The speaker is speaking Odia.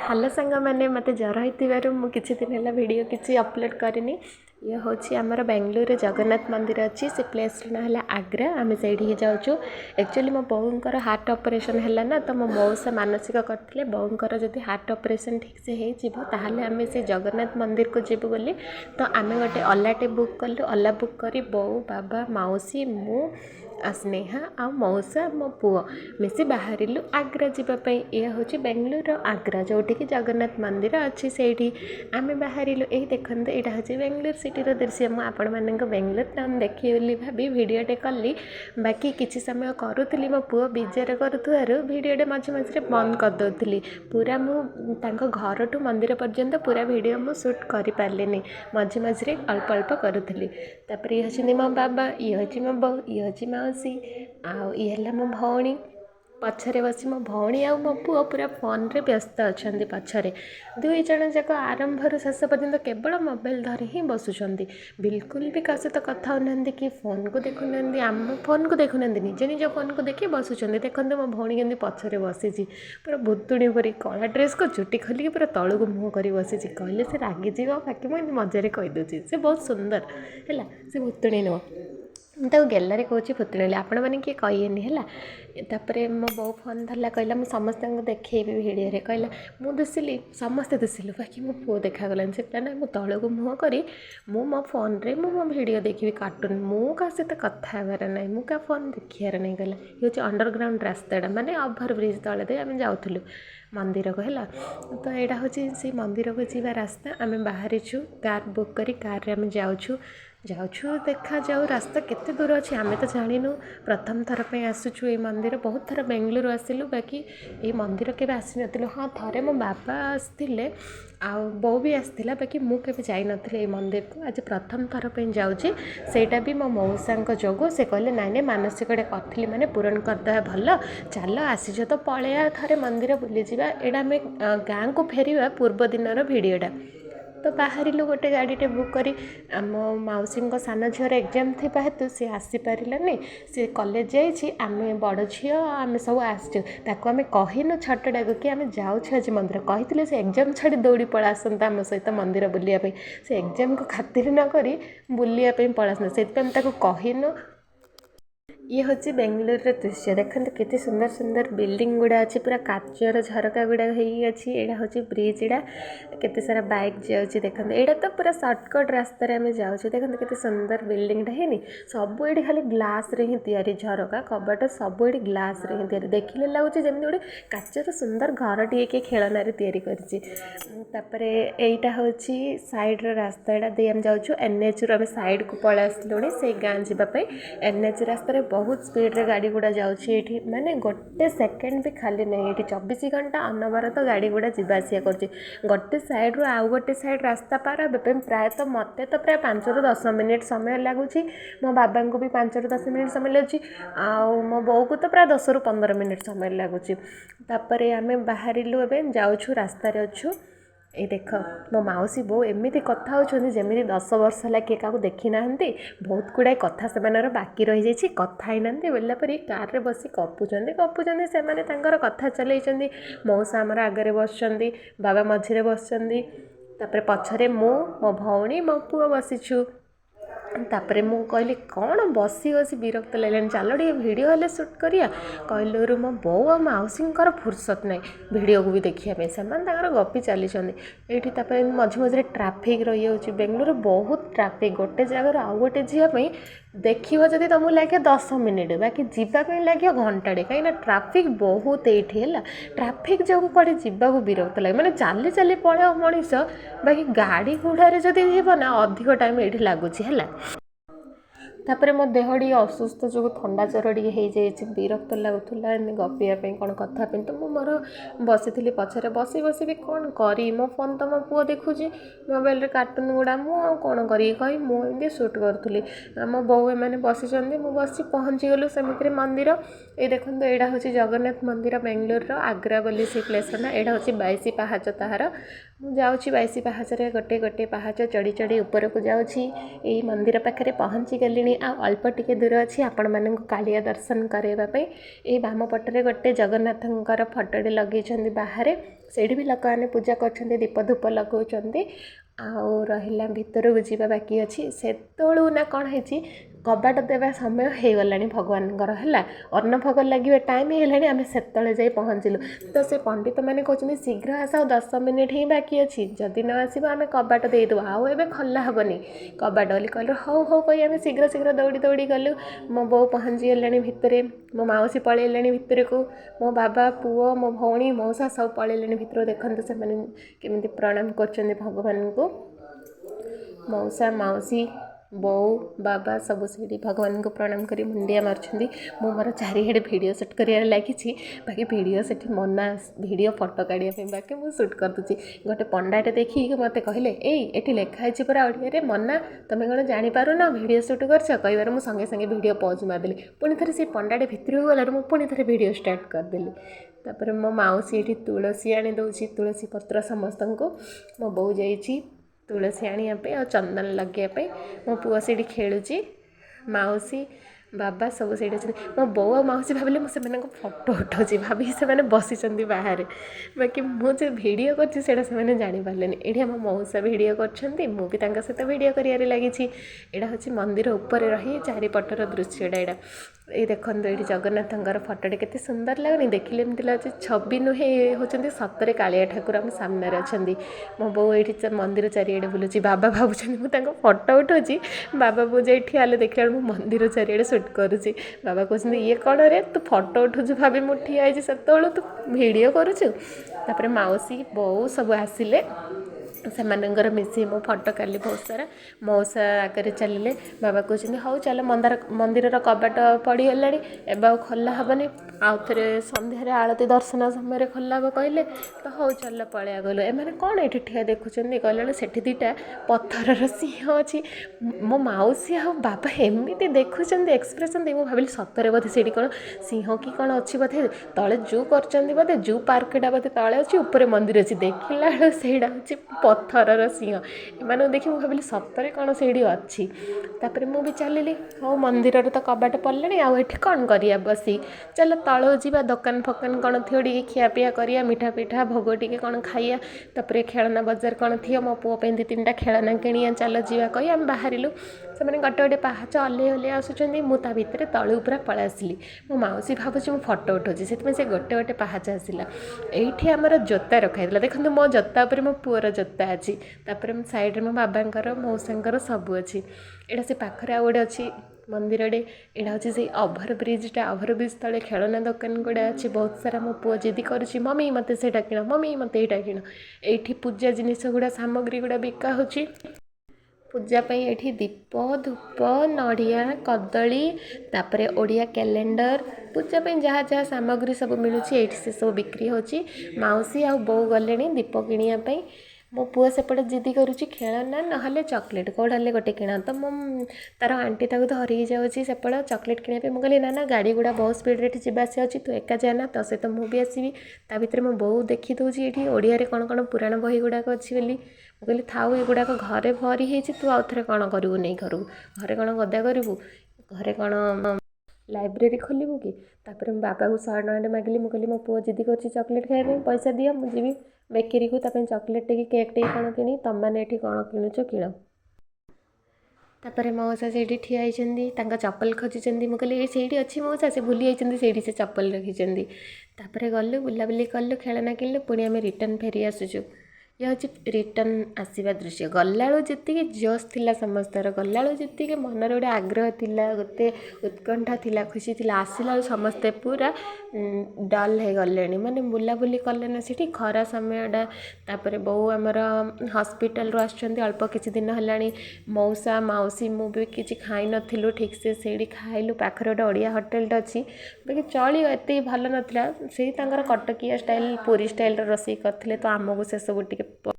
हेलो सांग मैंने मत जर हो किसी दिन है वीडियो किसी अपलोड करनी ये हूँ आमर बेंगलुरु जगन्नाथ मंदिर अच्छी से प्लेस ना है आग्रा आम से जाऊँ एक्चुअली मो बोऊर हार्ट ऑपरेशन है ना तो मो मौसा मानसिक करते बोऊर जब हार्ट ऑपरेशन ठीक से होताल आम से जगन्नाथ मंदिर को जीव बोली तो आम गोटे अलाटे बुक कलु अला बुक कर बो बाबा मौसी मु स्नेहा आ मौसा मो पुओ मिसी बाहर आग्रा जावाई ये हूँ बेंगलुरु आग्रा जोटिकी जगन्नाथ मंदिर अच्छी से आम बाहर यही देखते यहाँ हूँ बेंगलुरु सिटीर दृश्य मुझे बेंगलुरु टाउन देखिए बोली भाभी भिडटे कली बाकी किसी समय करुली मो पुओ विजय करूँ भिडटे मझे मझे बंद करदे पूरा मुझे घर ठू मंदिर पर्यंत पूरा भिड मु शूट कर पारे मझे मझे अल्प अल्प करुली तापर ये हूँ मो बाबा ये हूँ मो बो ये हूँ मौसी आए मो भौणी पछरे बसी मो भौणी आ मो पुओ पूरा फोन रे व्यस्त अच्छा पछरे दुई जन जाक आरंभ शेष पर्यंत केवल मोबाइल धरी ही बसुंट बिल्कुल भी क्या सहित कथा होना कि फोन को देखुना आम फोन को देखुना निजे निज फोन को देखिए बसुंट देखते मो भौणी केमती पछरे बसी पूरा भुतुणी परी कला ड्रेस को चुटी खोलिक पूरा तलू मुँह कर बसी कहले से रागिज बाकी मुझे मजारे कहीदे से बहुत सुंदर है से भुतुणी नुह तो गेलारे कौच भुतुणी आपण मैंने किए कहेनि है मो बो फोन धरला कहला मुझे समस्त देखी भिडियो कहला मुझे दुसिली समस्ते दुसिलु बाकी मो पु देखागला से कहला ना तलू मुँह करी मो फोन रे मो भिडियो देखी कार्टून मु क्या सहित कथा हेबार ना मु क्या फोन देखार नहीं कहला ये हूँ अंडरग्राउंड रास्ता माने ओभर ब्रिज तले दे आम जाऊँ मंदिर को है तो यहाँ हूँ से मंदिर को जीवा रास्ता आम बाहरी कार बुक करी कार रे आम जाऊँ देखा जाऊ रास्ता केते दूर अच्छे आम तो जानू प्रथम थर पर आसुचु ये मंदिर बहुत थर बेंगलुरु आसिलु बाकी ये मंदिर के आसी नु हाँ थे मो बाबा आसते आ बो भी आसला बाकी मुझे जाई नथी मंदिर को आज प्रथम थर पर जाऊँगी सेटा भी मो मौसा जोगु से कहले नाई नाई मानसिक करी मैंने पूरण करदे भल चल आसीज तो पलैया थे मंदिर बुली जावा एटा आम गाँ को फेरिया पूर्व दिन भिडटा तो बाहर गोटे गाड़ीटे बुक करी मो मौसी सान झीर एग्जाम थी हेतु सी आसी पारानी सी कॉलेज जाइए आम बड़ झी आम सब आसमें कहनु छटटा को कि आम जाऊँ आज मंदिर कही से एग्जाम छाड़ी दौड़ी पड़ा आसता आम सहित मंदिर बुलायापी से एग्जाम को खातिर न करी बुलायापी पड़ा से कहनु ये हूँ बेंगलुरु दृश्य देखते केते सुंदर सुंदर बिल्डिंग गुड़ा अच्छी पूरा काचर झरका गुड़ा होती यहाँ हूँ ब्रिज एटा केते सारा बाइक जाऊँगी देखते यहाँ तो पूरा सर्टकट रास्तार आम जाऊँ देखते केते सुंदर बिल्डिंगटा है सब ये खाली ग्लास रे ही तैयारी झरका कबाट सब ये ग्लास रे ही तैयारी देखिले लगुच जमी गोटे काचर सुंदर घर टे किए खेलनारे तैयारी कर एटा हूँ साइड्र रास्ता दे आम जाऊँ एनएच रु आम साइड को पलि आसलुणी से गाँ जावाई एनएच रास्तार बहुत स्पीड रे गाड़ी गुड़ा जाऊँगी माने गोटे सेकेंड भी खाली नहीं ये 24 घंटा अनवरत गाड़ी गुड़ा जावासिया कर गोटे साइड रू आउ गोटे साइड रास्ता पार प्रायतः मत तो प्राय 5 ରୁ 10 मिनिट समय लगुच मो बाबा को भी 5 ରୁ 10 मिनिट समय लगुच आउ मो बो को तो प्राय 10 ରୁ 15 मिनिट समय लगुच तापर आम बाहर जाऊँ रास्तार अच्छु ये देख मो मौसी बो एमती कथा होती जमी 10 वर्ष है किए क्या देखी ना बहुत गुड़ाए कथा से बाकी रही जाइए कथा ही ना बोला पर कार रे बसी गपुंट से कथा चल मौसा आमर आगे बस बाबा मझे बस पछरे मो भौणी मो पुओ बसीचु तापरे मु कहली कौन बसी बसी विरक्त लगे चलो टे भिड हेल्ले सुट करिया कहलू मो बो आ मौसी फुर्सत ना भिड को भी देखापी से गपी चली ये मझे मझे ट्राफिक रही है बेंगलुरु बहुत ट्राफिक गोटे जगार आउ गोटे जावाई देखो जदि तुमको लगे 10 मिनिट बाकी जावाई लगे घंटाटे कहीं ट्राफिक बहुत ये ट्राफिक जो कड़े जावाक विरक्त लगे मैंने चली चली पलैब मनीष बाकी गाड़ी घोड़े जदि जीव ना अधिक टाइम ये लगुच है तापर मो देह टी असुस्थ जो थंडा ज्वर टी विरक्त लगुला गपियापी कौन कथा तो मुझे मोर बसी पछरे बसी बसी भी कौन करी मो फोन तो मो पुओ देखुची मोबाइल कार्टून गुड़ा मुझे कौन करी कही मुझे सुट करूँ मो बो मैंने बसी मुझे पहुँची गलु सेमिति मंदिर ये देखो यहाँ हूँ जगन्नाथ मंदिर बेंगलुरु आग्रा बोली से प्लेस ना यहाँ हूँ 22 पाहाच ताहार मुझे 22 पाहाच गोटे गोटे पाहाच चढ़ी चढ़ी ऊपर को जाऊँगी मंदिर पाखे पहुँची गली ହେଇଗଲାଣି ଆଉ ଅଳ୍ପ ଟିକେ ଦୂର ଅଛି ଆପଣମାନଙ୍କୁ କାଳିଆ ଦର୍ଶନ କରାଇବା ପାଇଁ। ଏଇ ବାମ ପଟରେ ଗୋଟେ ଜଗନ୍ନାଥଙ୍କର ଫଟୋଟେ ଲଗେଇଛନ୍ତି ବାହାରେ, ସେଇଠି ବି ଲୋକମାନେ ପୂଜା କରୁଛନ୍ତି, ଦୀପ ଧୂପ ଲଗାଉଛନ୍ତି। ଆଉ ରହିଲା ଭିତରକୁ ଯିବା ବାକି ଅଛି। ସେତେବେଳୁ ନା କ'ଣ ହେଇଛି, କବାଟ ଦେବା ସମୟ ହେଇଗଲାଣି ଭଗବାନଙ୍କର ହେଲା, ଅନ୍ନ ଭୋଗ ଲାଗିବା ଟାଇମ୍ ହେଇଗଲାଣି, ଆମେ ସେତେବେଳେ ଯାଇ ପହଞ୍ଚିଲୁ। ତ ସେ ପଣ୍ଡିତମାନେ କହୁଛନ୍ତି ଶୀଘ୍ର ଆସ, ଆଉ 10 ମିନିଟ୍ ହିଁ ବାକି ଅଛି, ଯଦି ନ ଆସିବ ଆମେ କବାଟ ଦେଇଦେବୁ, ଆଉ ଏବେ ଖୋଲା ହେବନି କବାଟ ବୋଲି କହିଲୁ। ହଉ ହଉ କହି ଆମେ ଶୀଘ୍ର ଦୌଡ଼ି ଗଲୁ। ମୋ ବୋଉ ପହଞ୍ଚିଗଲାଣି ଭିତରେ, ମୋ ମାଉସୀ ପଳେଇଲେଣି ଭିତରକୁ, ମୋ ବାବା, ପୁଅ, ମୋ ଭଉଣୀ, ମଉସା ସବୁ ପଳେଇଲେଣି ଭିତରକୁ। ଦେଖନ୍ତୁ ସେମାନେ କେମିତି ପ୍ରଣାମ କରୁଛନ୍ତି ଭଗବାନଙ୍କୁ। ମଉସା, ମାଉସୀ, ବୋଉ, ବାବା ସବୁ ସେଇଠି ଭଗବାନଙ୍କୁ ପ୍ରଣାମ କରି ମୁଣ୍ଡିଆ ମାରୁଛନ୍ତି। ମୁଁ ମୋର ଚାରିଆଡ଼େ ଭିଡ଼ିଓ ସୁଟ୍ କରିବାରେ ଲାଗିଛି, ବାକି ଭିଡ଼ିଓ ସେଠି ମନା, ଭିଡ଼ିଓ ଫଟୋ କାଢ଼ିବା ପାଇଁ, ବାକି ମୁଁ ସୁଟ୍ କରିଦେଉଛି। ଗୋଟେ ପଣ୍ଡାଟେ ଦେଖିକି ମୋତେ କହିଲେ, ଏଇ ଏଠି ଲେଖା ହେଇଛି ପୁରା ଓଡ଼ିଆରେ ମନା, ତୁମେ କ'ଣ ଜାଣିପାରୁନ ଭିଡ଼ିଓ ସୁଟ୍ କରୁଛ? କହିବାରୁ ମୁଁ ସଙ୍ଗେ ସଙ୍ଗେ ଭିଡ଼ିଓ ପଜ୍ ମାରିଦେଲି। ପୁଣି ଥରେ ସେ ପଣ୍ଡାଟେ ଭିତରକୁ ଗଲାରୁ ମୁଁ ପୁଣି ଥରେ ଭିଡ଼ିଓ ଷ୍ଟାର୍ଟ କରିଦେଲି। ତାପରେ ମୋ ମାଉସୀ ଏଠି ତୁଳସୀ ଆଣି ଦେଉଛି, ତୁଳସୀ ପତ୍ର ସମସ୍ତଙ୍କୁ। ମୋ ବୋଉ ଯାଇଛି ତୁଳସୀ ଆଣିବା ପାଇଁ ଆଉ ଚନ୍ଦନ ଲଗାଇବା ପାଇଁ। ମୋ ପୁଅ ସେଇଠି ଖେଳୁଛି, ମାଉସୀ, ବାବା ସବୁ ସେଇଠି ଅଛନ୍ତି। ମୋ ବୋଉ ଆଉ ମାଉସୀ ଭାବିଲେ ମୁଁ ସେମାନଙ୍କ ଫଟୋ ଉଠାଉଛି, ଭାବିକି ସେମାନେ ବସିଛନ୍ତି ବାହାରେ, ବାକି ମୁଁ ଯେ ଭିଡ଼ିଓ କରୁଛି ସେଇଟା ସେମାନେ ଜାଣିପାରିଲେନି। ଏଇଠି ଆମ ମଉସା ଭିଡ଼ିଓ କରୁଛନ୍ତି, ମୁଁ ବି ତାଙ୍କ ସହିତ ଭିଡ଼ିଓ କରିବାରେ ଲାଗିଛି। ଏଇଟା ହେଉଛି ମନ୍ଦିର ଉପରେ ରହି ଚାରିପଟର ଦୃଶ୍ୟଟା ଏଇଟା। ଏଇ ଦେଖନ୍ତୁ ଏଇଠି ଜଗନ୍ନାଥଙ୍କର ଫଟୋଟେ କେତେ ସୁନ୍ଦର ଲାଗୁନି, ଦେଖିଲେ ଏମିତି ଲାଗୁଛି ଛବି ନୁହେଁ, ହେଉଛନ୍ତି ସତରେ କାଳିଆ ଠାକୁର ଆମ ସାମ୍ନାରେ ଅଛନ୍ତି। ମୋ ବୋଉ ଏଇଠି ମନ୍ଦିର ଚାରିଆଡ଼େ ବୁଲୁଛି, ବାବା ଭାବୁଛନ୍ତି ମୁଁ ତାଙ୍କ ଫଟୋ ଉଠାଉଛି, ବାବା ବୋଉ ଯାଇ ଠିଆ ହେଲେ ଦେଖିଲା ବେଳକୁ ମୁଁ ମନ୍ଦିର ଚାରିଆଡ଼େ ସୁଟ୍ କରୁଛି। ବାବା କହୁଛନ୍ତି ଇଏ କ'ଣ ରେ ତୁ ଫଟୋ ଉଠାଉଛୁ, ଭାବି ମୁଁ ଠିଆ ହେଇଛି ସେତେବେଳୁ ତୁ ଭିଡ଼ିଓ କରୁଛୁ। ତାପରେ ମାଉସୀ, ବୋଉ ସବୁ ଆସିଲେ, ସେମାନଙ୍କର ମିଶି ମୁଁ ଫଟୋ କାଢ଼ିଲି ବହୁତ ସାରା। ମଉସା ଆଗରେ ଚାଲିଲେ, ବାବା କହୁଛନ୍ତି ହଉ ଚାଲ, ମନ୍ଦିରର କବାଟ ପଡ଼ିଗଲାଣି, ଏବେ ଆଉ ଖୋଲା ହେବନି, ଆଉ ଥରେ ସନ୍ଧ୍ୟାରେ ଆଳତି ଦର୍ଶନ ସମୟରେ ଖୋଲା ହେବ କହିଲେ, ତ ହଉ ଚାଲ ପଳେଇବା ଗଲୁ। ଏମାନେ କ'ଣ ଏଠି ଠିଆ ଦେଖୁଛନ୍ତି, କହିଲାବେଳେ ସେଠି ଦୁଇଟା ପଥରର ସିଂହ ଅଛି। ମୋ ମାଉସୀ ଆଉ ବାବା ଏମିତି ଦେଖୁଛନ୍ତି ଏକ୍ସପ୍ରେସନ୍ ଦେଇ, ମୁଁ ଭାବିଲି ସତରେ ବୋଧେ ସେଇଠି କ'ଣ ସିଂହ କି କ'ଣ ଅଛି ବୋଧେ, ତଳେ ଜୁ କରିଛନ୍ତି ବୋଧେ, ଜୁ ପାର୍କଟା ବୋଧେ ତଳେ ଅଛି, ଉପରେ ମନ୍ଦିର ଅଛି। ଦେଖିଲା ବେଳକୁ ସେଇଟା ହେଉଛି ପଥରର ସିଂହ। ଏମାନଙ୍କୁ ଦେଖି ମୁଁ ଭାବିଲି ସତରେ କ'ଣ ସେଇଠି ଅଛି। ତାପରେ ମୁଁ ବି ଚାଲିଲି, ହଉ ମନ୍ଦିରରେ ତ କବାଟ ପଡ଼ିଲାଣି, ଆଉ ଏଠି କ'ଣ କରିବା ବସି, ଚାଲ ତଳକୁ ଯିବା, ଦୋକାନ ଫୋକାନ କ'ଣ ଥିବ ଟିକେ ଖିଆପିଆ କରିବା, ମିଠା ପିଠା ଭୋଗ ଟିକେ କ'ଣ ଖାଇବା, ତାପରେ ଖେଳନା ବଜାର କ'ଣ ଥିବ, ମୋ ପୁଅ ପାଇଁ 2-3ଟା ଖେଳନା କିଣିବା, ଚାଲ ଯିବା କହି ଆମେ ବାହାରିଲୁ। ସେମାନେ ଗୋଟେ ପାହାଚ ହଲେଇ ଆସୁଛନ୍ତି, ମୁଁ ତା ଭିତରେ ତଳକୁ ପୁରା ପଳେଇ ଆସିଲି। ମୋ ମାଉସୀ ଭାବୁଛି ମୁଁ ଫଟୋ ଉଠାଉଛି, ସେଥିପାଇଁ ସେ ଗୋଟେ ପାହାଚ ଆସିଲା। ଏଇଠି ଆମର ଜୋତା ରଖାହେଇଥିଲା, ଦେଖନ୍ତୁ ମୋ ଜୋତା ଉପରେ ମୋ ପୁଅର ଜୋତା ଅଛି। ତାପରେ ସାଇଡ଼୍ରେ ମୋ ବାବାଙ୍କର, ମଉସାଙ୍କର ସବୁ ଅଛି। ଏଇଟା ସେ ପାଖରେ ଆଉ ଗୋଟେ ଅଛି ମନ୍ଦିରଟେ, ଏଇଟା ହେଉଛି ସେଇ ଓଭରବ୍ରିଜ୍ଟା, ଓଭରବ୍ରିଜ୍ ତଳେ ଖେଳନା ଦୋକାନ ଗୁଡ଼ା ଅଛି ବହୁତ ସାରା। ମୋ ପୁଅ ଜିଦି କରୁଛି ମମି ମୋତେ ସେଇଟା କିଣ, ମମି ମୋତେ ଏଇଟା କିଣ। ଏଇଠି ପୂଜା ଜିନିଷ ଗୁଡ଼ା, ସାମଗ୍ରୀ ଗୁଡ଼ା ବିକା ହେଉଛି। ପୂଜା ପାଇଁ ଏଠି ଦୀପ, ଧୂପ, ନଡ଼ିଆ, କଦଳୀ, ତାପରେ ଓଡ଼ିଆ କ୍ୟାଲେଣ୍ଡର, ପୂଜା ପାଇଁ ଯାହା ଯାହା ସାମଗ୍ରୀ ସବୁ ମିଳୁଛି ଏଇଠି ସେ ସବୁ ବିକ୍ରି ହେଉଛି। ମାଉସୀ ଆଉ ବୋଉ ଗଲେଣି ଦୀପ କିଣିବା ପାଇଁ। ମୋ ପୁଅ ସେପଟେ ଜିଦି କରୁଛି ଖେଳନା ନହେଲେ ଚକୋଲେଟ୍, କେଉଁଟା ହେଲେ ଗୋଟେ କିଣ। ତ ତାର ଆଣ୍ଟି ତାକୁ ଧରିକି ଯାଉଛି ସେପଟେ ଚକୋଲେଟ୍ କିଣିବା ପାଇଁ। ମୁଁ କହିଲି ନା ଗାଡ଼ି ଗୁଡ଼ା ବହୁତ ସ୍ପିଡ଼୍ରେ ଏଠି ଯିବା ଆସିବା ଅଛି, ତୁ ଏକା ଯାଆନା, ତୋ ସହିତ ମୁଁ ବି ଆସିବି। ତା ଭିତରେ ମୋ ବୋଉ ଦେଖି ଦେଉଛି ଏଠି ଓଡ଼ିଆରେ କ'ଣ କ'ଣ ପୁରାଣ ବହି ଗୁଡ଼ାକ ଅଛି ବୋଲି। ମୁଁ କହିଲି ଥାଉ, ଏଗୁଡ଼ାକ ଘରେ ଭରି ହେଇଛି, ତୁ ଆଉ ଥରେ କ'ଣ କରିବୁ, ନେଇ ଘରକୁ, ଘରେ କ'ଣ ଗଦା କରିବୁ, ଘରେ କ'ଣ ଲାଇବ୍ରେରୀ ଖୋଲିବୁ କି। ତାପରେ ମୋ ବାବାକୁ 100 ଟଙ୍କାଟେ ମାଗିଲି, ମୁଁ କହିଲି ମୋ ପୁଅ ଜିଦି କରୁଛି ଚକୋଲେଟ୍ ଖାଇବା ପାଇଁ, ପଇସା ଦିଅ, ମୁଁ ଯିବି ବେକେରୀକୁ ତା ପାଇଁ ଚକୋଲେଟ୍ ଟିକେ, କେକ୍ ଟିକେ କ'ଣ କିଣି, ତମମାନେ ଏଠି କ'ଣ କିଣୁଛ କିଣ। ତାପରେ ମଉସା ସେଇଠି ଠିଆ ହେଇଛନ୍ତି, ତାଙ୍କ ଚପଲ ଖୋଜୁଛନ୍ତି। ମୁଁ କହିଲି ସେଇଠି ଅଛି ମଉସା, ସେ ଭୁଲି ଯାଇଛନ୍ତି ସେଇଠି ସେ ଚପଲ ରଖିଛନ୍ତି। ତାପରେ ଗଲୁ, ବୁଲାବୁଲି କଲୁ, ଖେଳନା କିଣିଲୁ, ପୁଣି ଆମେ ରିଟର୍ନ ଫେରି ଆସୁଛୁ। ଇଏ ହେଉଛି ରିଟର୍ନ ଆସିବା ଦୃଶ୍ୟ। ଗଲାବେଳୁ ଯେତିକି ଜୋସ୍ ଥିଲା ସମସ୍ତଙ୍କର, ଗଲାବେଳୁ ଯେତିକି ମନରେ ଗୋଟେ ଆଗ୍ରହ ଥିଲା, ଗୋଟେ ଉତ୍କଣ୍ଠା ଥିଲା, ଖୁସି ଥିଲା, ଆସିଲା ବେଳୁ ସମସ୍ତେ ପୁରା ଡଲ୍ ହେଇଗଲେଣି। ମାନେ ବୁଲାବୁଲି କଲେ ନା ସେଠି, ଖରା ସମୟଟା। ତାପରେ ବୋଉ ଆମର ହସ୍ପିଟାଲରୁ ଆସୁଛନ୍ତି, ଅଳ୍ପ କିଛି ଦିନ ହେଲାଣି। ମଉସା, ମାଉସୀ, ମୁଁ ବି କିଛି ଖାଇନଥିଲୁ ଠିକ୍ସେ, ସେଇଠି ଖାଇଲୁ। ପାଖରେ ଗୋଟେ ଓଡ଼ିଆ ହୋଟେଲଟା ଅଛି, ବାକି ଚଳିବ, ଏତେ ଭଲ ନଥିଲା। ସେଇ ତାଙ୍କର କଟକିଆ ଷ୍ଟାଇଲ୍, ପୁରୀ ଷ୍ଟାଇଲ୍ର ରୋଷେଇ କରିଥିଲେ, ତ ଆମକୁ ସେସବୁ ଟିକେ